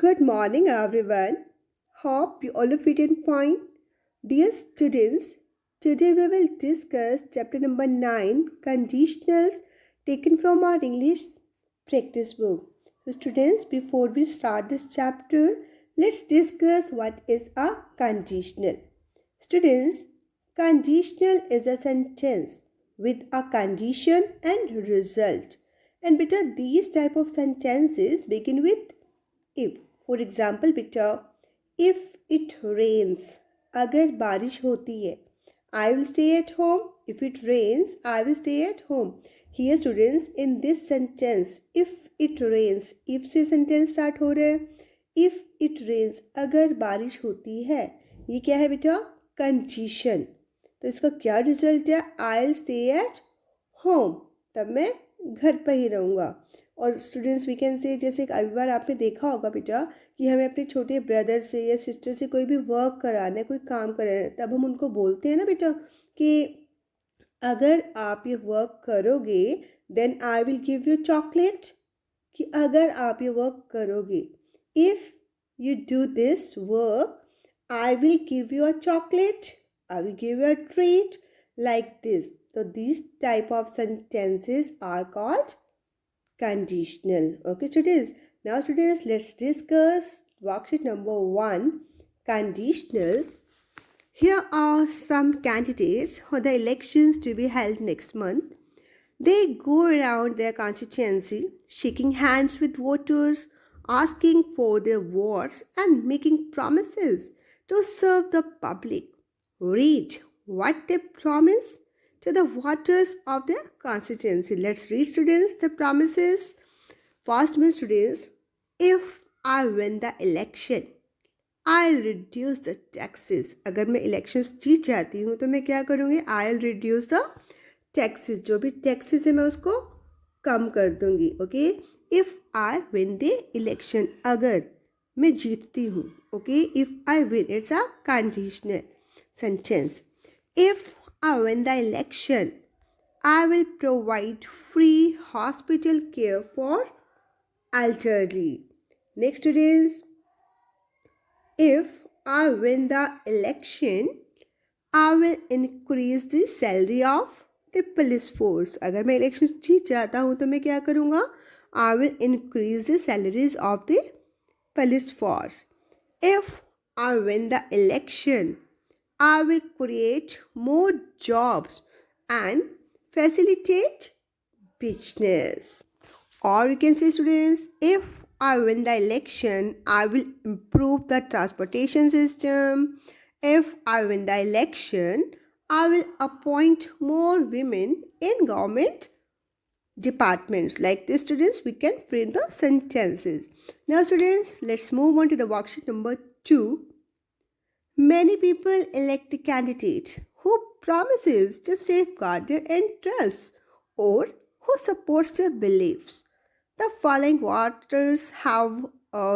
Good morning, everyone. Hope you all are fit and fine. Dear students, today we will discuss chapter number 9 conditionals taken from our English practice book. So, students, before we start this chapter, let's discuss what is a conditional. Students, conditional is a sentence with a condition and result. And beta, these type of sentences begin with if. For example, बेटा, if it rains, अगर बारिश होती है, I will stay at home. If it rains, I will stay at home. Here students, in this sentence, if it rains, if से sentence start हो रहा है. If it rains, अगर बारिश होती है, ये क्या है बेटा? Condition. तो इसका क्या रिजल्ट है? I'll stay at home. तब मैं घर पर ही रहूँगा. और स्टूडेंट्स वी कैन से, जैसे कई बार आपने देखा होगा बेटा कि हमें अपने छोटे ब्रदर से या सिस्टर से कोई भी वर्क कराना है, कोई काम कराना है, तब हम उनको बोलते हैं ना बेटा कि अगर आप ये वर्क करोगे then I will give you chocolate. कि अगर आप ये वर्क करोगे, if you do this work I will give you a chocolate, I will give you a treat, like this. तो this type of sentences are called conditional. Okay, students. Now, students, let's discuss worksheet number 1, conditionals. Here are some candidates for the elections to be held next month. They go around their constituency, shaking hands with voters, asking for their votes, and making promises to serve the public. Read what they promise to the voters of their constituency. Let's read, students, the promises. First one, students, if I win the election, I'll reduce the taxes. अगर मैं elections जीत जाती हूँ तो मैं क्या करूँगी? I'll reduce the taxes. जो भी taxes है मैं उसको कम कर दूँगी. Okay? If I win the election, अगर मैं जीतती हूँ. Okay? If I win, it's a conditional sentence. If I win the election, I will provide free hospital care for elderly. Next, students, if I win the election, I will increase the salary of the police force. अगर मैं elections जीत जाता हूँ तो मैं क्या करूँगा? I will increase the salaries of the police force. If I win the election, I will create more jobs and facilitate business. Or you can say, students, if I win the election, I will improve the transportation system. If I win the election, I will appoint more women in government departments. Like this, students, we can frame the sentences. Now, students, let's move on to the worksheet number 2. Many people elect the candidate who promises to safeguard their interests or who supports their beliefs. The following voters have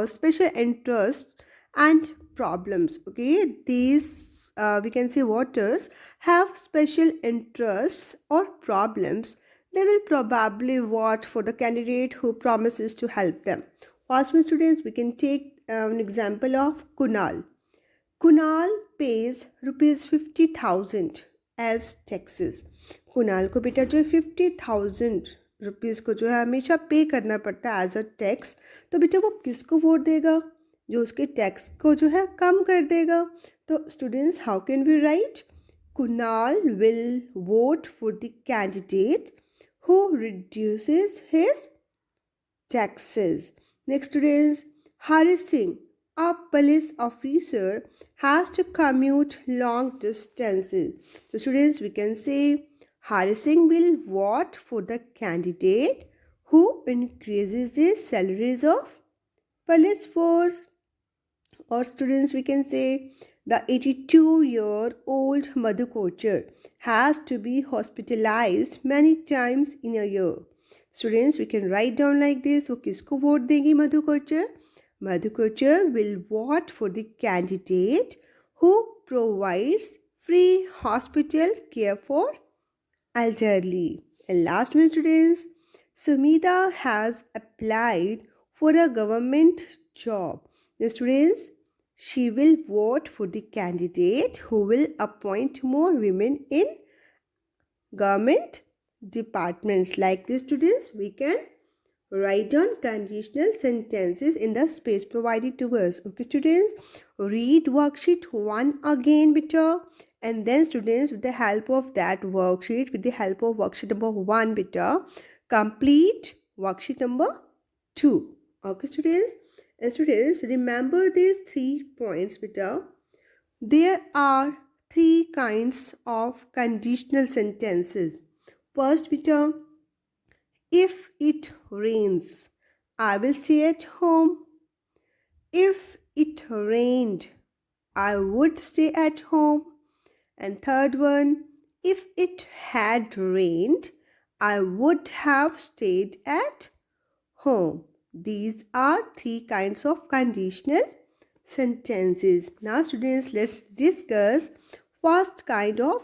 special interests and problems. Okay, these we can say voters have special interests or problems. They will probably vote for the candidate who promises to help them. First, students, we can take an example of Kunal. Kunal pays rupees 50,000 as taxes. Kunal को बेटा जो है 50,000 rupees को जो है हमेशा पे करना पड़ता है एज अ टैक्स. तो बेटा वो किसको वोट देगा? जो उसके टैक्स को जो है कम कर देगा. तो students, how can we write? Kunal will vote for the candidate who reduces his taxes. Next, students, Hari Singh, a police officer, has to commute long distances. So, students, we can say Hari Singh will vote for the candidate who increases the salaries of police force. Or, students, we can say the 82-year-old Madhu Kochar has to be hospitalized many times in a year. Students, we can write down like this. वो किसको vote देंगी मधु कोचर? मधु Kochhar will vote for the candidate who provides free hospital care for elderly. And last one, students, Sumita has applied for a government job The students, she will vote for the candidate who will appoint more women in government departments. Like this, students, we can write down conditional sentences in the space provided to us. Okay, students, read worksheet 1 again, beta. And then, students, with the help of that worksheet, with the help of worksheet number 1, beta, complete worksheet number 2. Okay, students. And students, remember these 3 points, beta. There are 3 kinds of conditional sentences. First, beta, if it rains, I will stay at home. If it rained, I would stay at home. And third one, if it had rained, I would have stayed at home. These are 3 kinds of conditional sentences. Now, students, let's discuss first kind of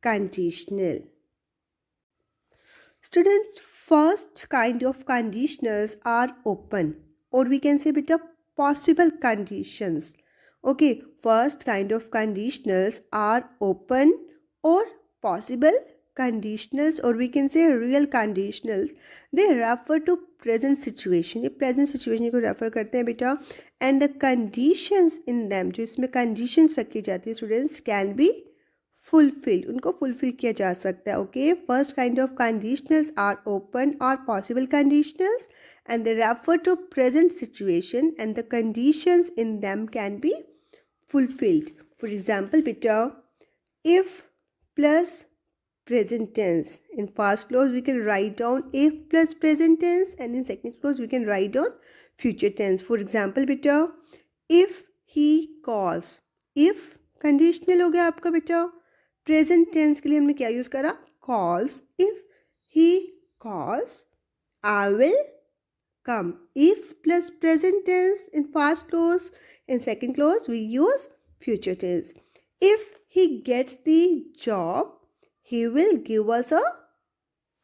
conditional. Students, first kind of conditionals are open, or we can say beta possible conditions. Okay, first kind of conditionals are open or possible conditionals, or we can say real conditionals. They refer to present situation. ये present situation को refer करते हैं बेटा. And the conditions in them, जो इसमें conditions रखी जाती है students, can be fulfilled. उनको fulfill किया जा सकता है. Okay, first kind of conditionals are open or possible conditionals, and they refer to present situation, and the conditions in them can be fulfilled. For example, beta, if plus present tense. In first clause we can write down if plus present tense, and in second clause we can write down future tense. For example, beta, if he calls. if conditional हो गया आपका बेटा. Present tense के लिए हमने क्या use करा? calls. if he calls, I will come. if plus present tense in first clause. In second clause we use future tense. If he gets the job, he will give us a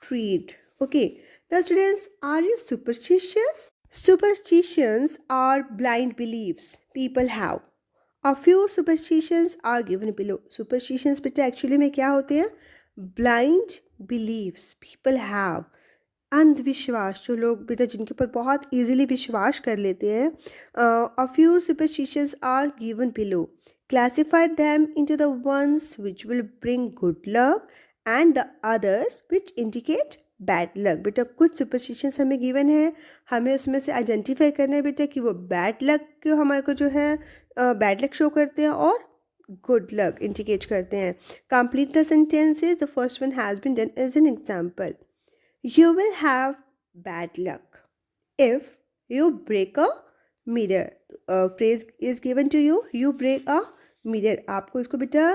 treat. Okay, now students, are you superstitious? Superstitions are blind beliefs people have. A few superstitions are given below. Superstitions बेटा actually में क्या होते हैं? Blind beliefs people have. अंधविश्वास, जो लोग बेटा जिनके ऊपर बहुत इजीली विश्वास कर लेते हैं. A few superstitions are given below. Classify them into the ones which will bring good luck and the others which indicate bad luck. बेटा कुछ सुपरस्टिशंस हमें गिवन है, हमें उसमें से आइडेंटिफाई करना है बेटा कि वो बैड लक को हमारे को जो है बैड लक शो करते हैं और गुड लक इंडिकेट करते हैं. Complete the sentences. The first one has been done as an example. You will have bad luck if you break a mirror. Phrase is given to you, you break a mirror. आपको इसको बेटा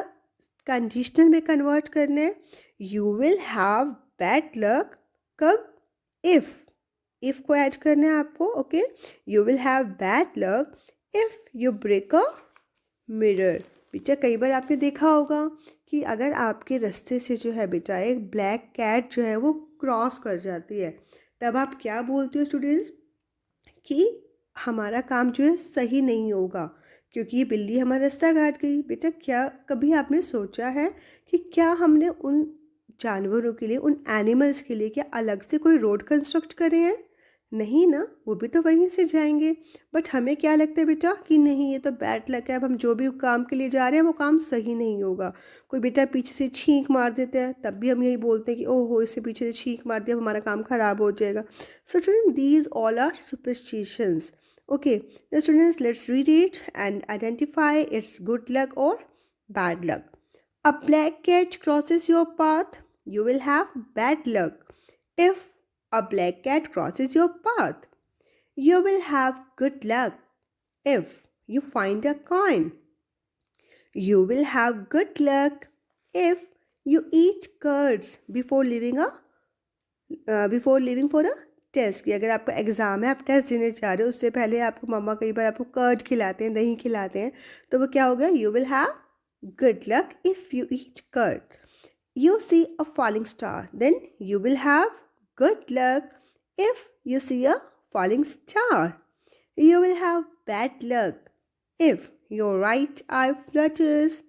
conditional में convert करना है. You will have bad luck कब? If को add करना है आपको. Okay, you will have bad luck if you break a mirror. बेटा कई बार आपने देखा होगा कि अगर आपके रास्ते से जो है बेटा एक ब्लैक कैट जो है वो क्रॉस कर जाती है, तब आप क्या बोलते हो स्टूडेंट्स? कि हमारा काम जो है सही नहीं होगा क्योंकि ये बिल्ली हमारा रास्ता काट गई. बेटा क्या कभी आपने सोचा है कि क्या हमने उन जानवरों के लिए, उन एनिमल्स के लिए क्या अलग से कोई रोड कंस्ट्रक्ट करे हैं? नहीं ना, वो भी तो वहीं से जाएंगे. बट हमें क्या लगता है बेटा कि नहीं ये तो बैड लक है, अब हम जो भी काम के लिए जा रहे हैं वो काम सही नहीं होगा. कोई बेटा पीछे से छींक मार देता है, तब भी हम यही बोलते हैं कि ओहो इससे पीछे से छींक मार दिया, हमारा काम खराब हो जाएगा. So student, these all are superstitions. Okay, now students, let's read it and identify its good luck or bad luck. A black cat crosses your path, you will have bad luck. If a black cat crosses your path, you will have good luck. If you find a coin, you will have good luck. If you eat curds before leaving for a test. की अगर आपका exam है, आप test देने जा रहे हो, उससे पहले आपको मम्मा कई बार आपको कर्ड खिलाते हैं, दही खिलाते हैं, तो वो क्या होगा? You will have good luck if you eat curd. You see a falling star, then you will have good luck if you see a falling star. You will have bad luck if your right eye flutters.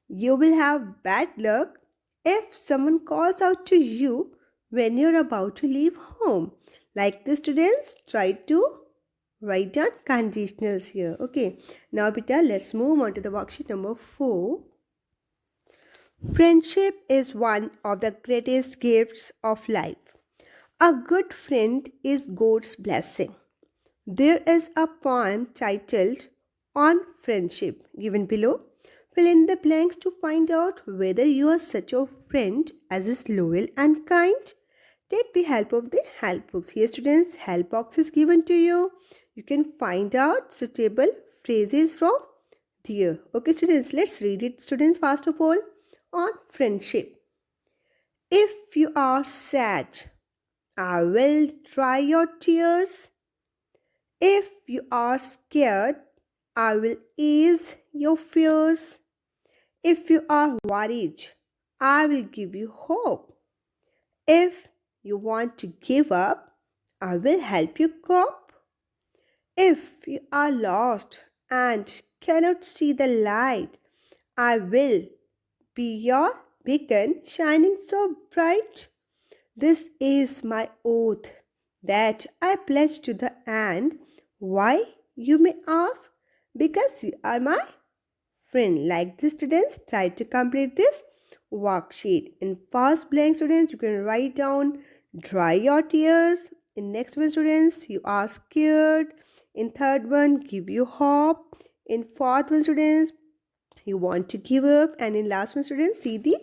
You will have bad luck if someone calls out to you when you're about to leave home. Like the students, try to write down conditionals here. Okay. Now, beta, let's move on to the worksheet number 4. Friendship is one of the greatest gifts of life. A good friend is God's blessing. There is a poem titled On Friendship given below. Fill in the blanks to find out whether you are such a friend as is loyal and kind. Take the help of the help books. Here, students, help box is given to you. You can find out suitable phrases from here. Okay, students, let's read it. Students, first of all, on friendship. If you are sad, I will dry your tears. If you are scared, I will ease your fears. If you are worried, I will give you hope. If you want to give up, I will help you cope. If you are lost and cannot see the light, I will be your beacon shining so bright. This is my oath that I pledge to the end. Why, you may ask? Because you are my friend. Like the students, try to complete this worksheet. In first blank, students, you can write down dry your tears. In next one, students, you are scared. In third one, give you hope. In fourth one, students, you want to give up. And in last one, students, see the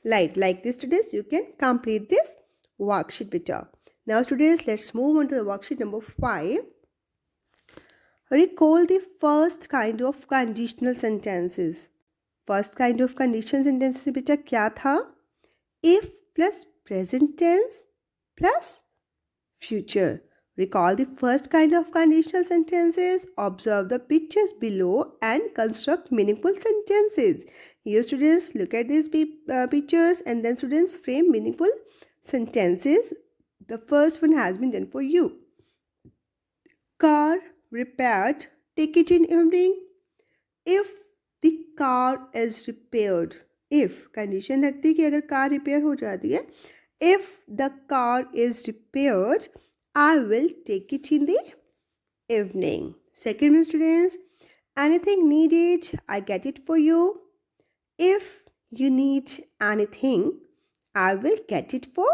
light. Like this, students, you can complete this worksheet better. Now, students, let's move on to the worksheet number 5. Recall the first kind of conditional sentences. First kind of conditional sentences बेटा क्या था? If plus present tense plus future. Recall the first kind of conditional sentences. Observe the pictures below and construct meaningful sentences. Here, students, look at these pictures and then students frame meaningful sentences. The first one has been done for you. Car repaired, take it in evening. If the car is repaired, if condition रखती है कि अगर car repair हो जाती है, if the car is repaired, I will take it in the evening. Second one, students, anything needed, I get it for you. If you need anything, I will get it for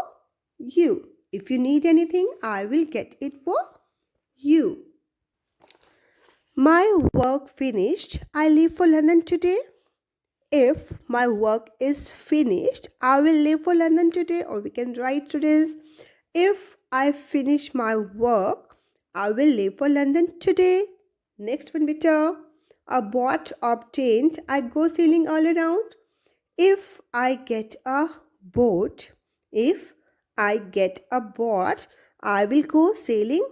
you. If you need anything, I will get it for you. My work finished, I leave for London today. If my work is finished, I will leave for London today. Or we can write, students, if I finish my work, I will leave for London today. Next one, beta. A boat obtained, I go sailing all around. If I get a boat, if I get a boat, I will go sailing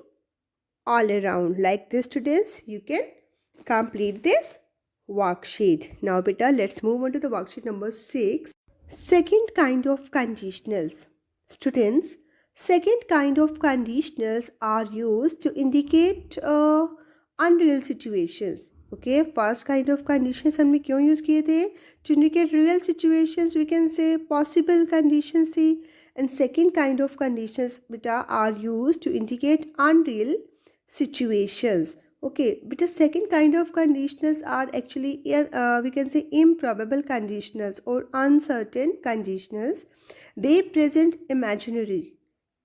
all around. Like this, students, you can complete this worksheet. Now, beta, let's move on to the worksheet number 6. Second kind of conditionals. Students, second kind of conditionals are used to indicate unreal situations. Okay, first kind of conditions हमने क्यों use किए थे? To indicate real situations, we can say possible conditions थी. And second kind of conditions beta are used to indicate unreal situations. Okay, but the second kind of conditionals are actually we can say improbable conditionals or uncertain conditionals. They present imaginary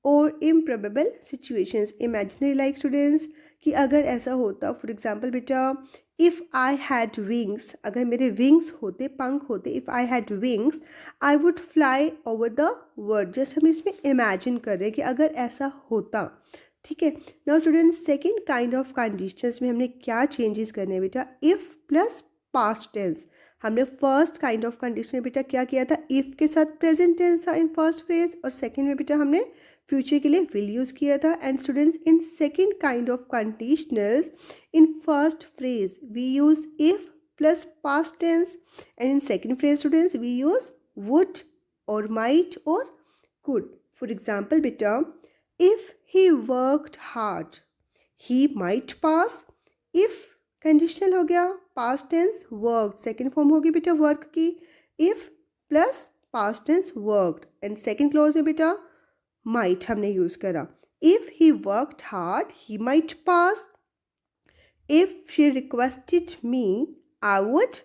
or improbable situations. Imaginary like, students, कि अगर ऐसा होता, for example बेटा, if I had wings, अगर मेरे wings होते, पंख होते, if I had wings, I would fly over the world. Just हम इसमें imagine कर रहे हैं कि अगर ऐसा होता. ठीक है. Now students, second kind of conditions में हमने क्या चेंजेस करने हैं बेटा? If plus past tense. हमने फर्स्ट काइंड ऑफ कंडीशन में बेटा क्या किया था? इफ के साथ प्रेजेंट टेंस था इन फर्स्ट फ्रेज, और सेकेंड में बेटा हमने फ्यूचर के लिए विल यूज़ किया था. And students, in second kind of conditionals, in first phrase we use if plus past tense, and in second phrase students we use would और माइट और कुड. फॉर एग्जाम्पल बेटा, if he worked hard, he might pass. if conditional हो गया, past tense worked, second form होगी बेटा work की, if plus past tense worked, and second clause में बेटा माइट हमने यूज करा. If he worked hard he might pass. If she requested me I would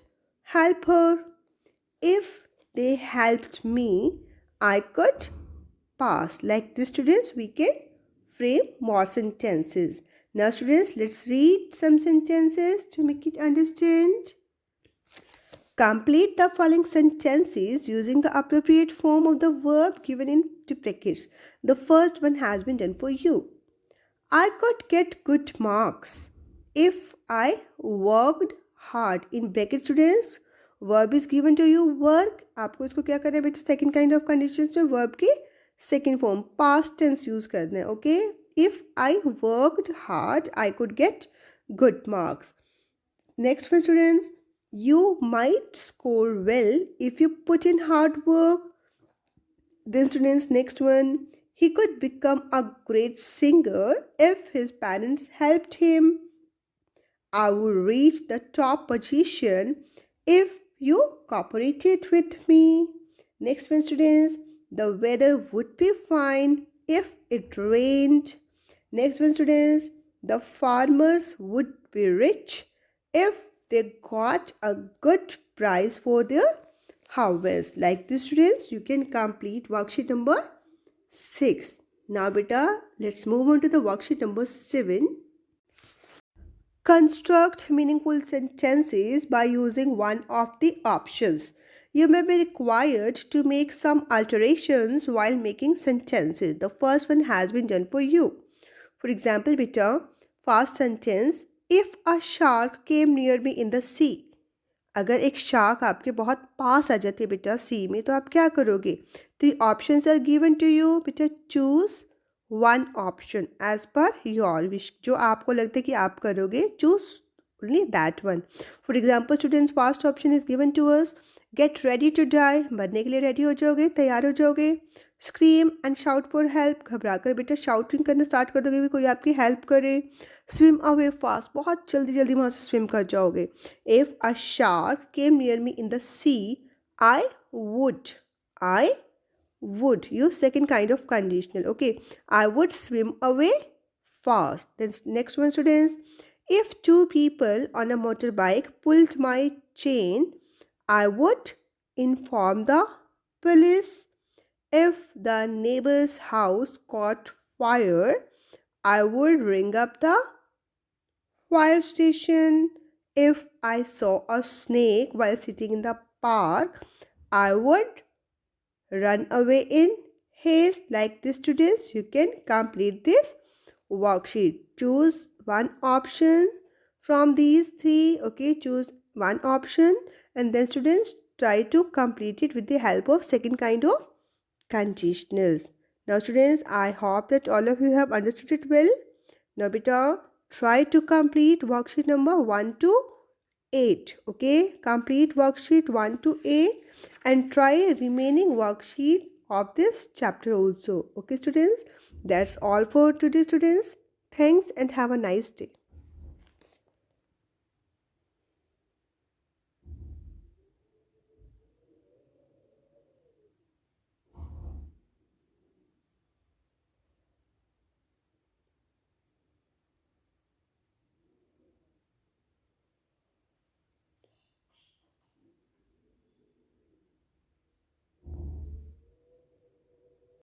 help her. If they helped me I could pass. Like this students, we can frame more sentences. Now students, let's read some sentences to make it understand. Complete the following sentences using the appropriate form of the verb given in the brackets. The first one has been done for you. I could get good marks if I worked hard. In bracket students, verb is given to you work. आपको इसको क्या करना है बेटा, second kind of conditions में verb की second form past tense use करना है. Okay, if I worked hard I could get good marks. Next one students, you might score well if you put in hard work. Then students, next one, he could become a great singer if his parents helped him. I would reach the top position if you cooperated with me. Next one students, the weather would be fine if it rained. Next one students, the farmers would be rich if they got a good price for their harvest. Like this students, you can complete worksheet number 6. Now beta, let's move on to the worksheet number 7. Construct meaningful sentences by using one of the options. You may be required to make some alterations while making sentences. The first one has been done for you. For example, beta, first sentence, if a shark came near me in the sea. अगर एक shark आपके बहुत पास आ जाते बेटा सी में, तो आप क्या करोगे? The options are given to you. बेटा choose one option as per your wish. जो आपको लगता है कि आप करोगे, choose only that one. For example, students, first option is given to us. Get ready to die. मरने के लिए रेडी हो जाओगे, तैयार हो जाओगे. Scream and shout for help, घबरा कर बेटा शाउटिंग करना स्टार्ट कर दोगे, कोई आपकी हेल्प करे. स्विम अवे फास्ट, बहुत जल्दी जल्दी वहाँ से स्विम कर जाओगे. If a shark came near me in the sea I would use second kind of conditional. Okay, I would swim away fast. Then next one students, if two people on a motorbike pulled my chain I would inform the police. If the neighbor's house caught fire, I would ring up the fire station. If I saw a snake while sitting in the park, I would run away in haste. Like this students, you can complete this worksheet. Choose one option from these three. Okay, choose one option and then students try to complete it with the help of second kind of conditionals. Now students, I hope that all of you have understood it well. Now beta, try to complete worksheet number 1 to 8. Okay, complete worksheet 1 to 8 and try remaining worksheet of this chapter also. Okay students, that's all for today students. Thanks and have a nice day.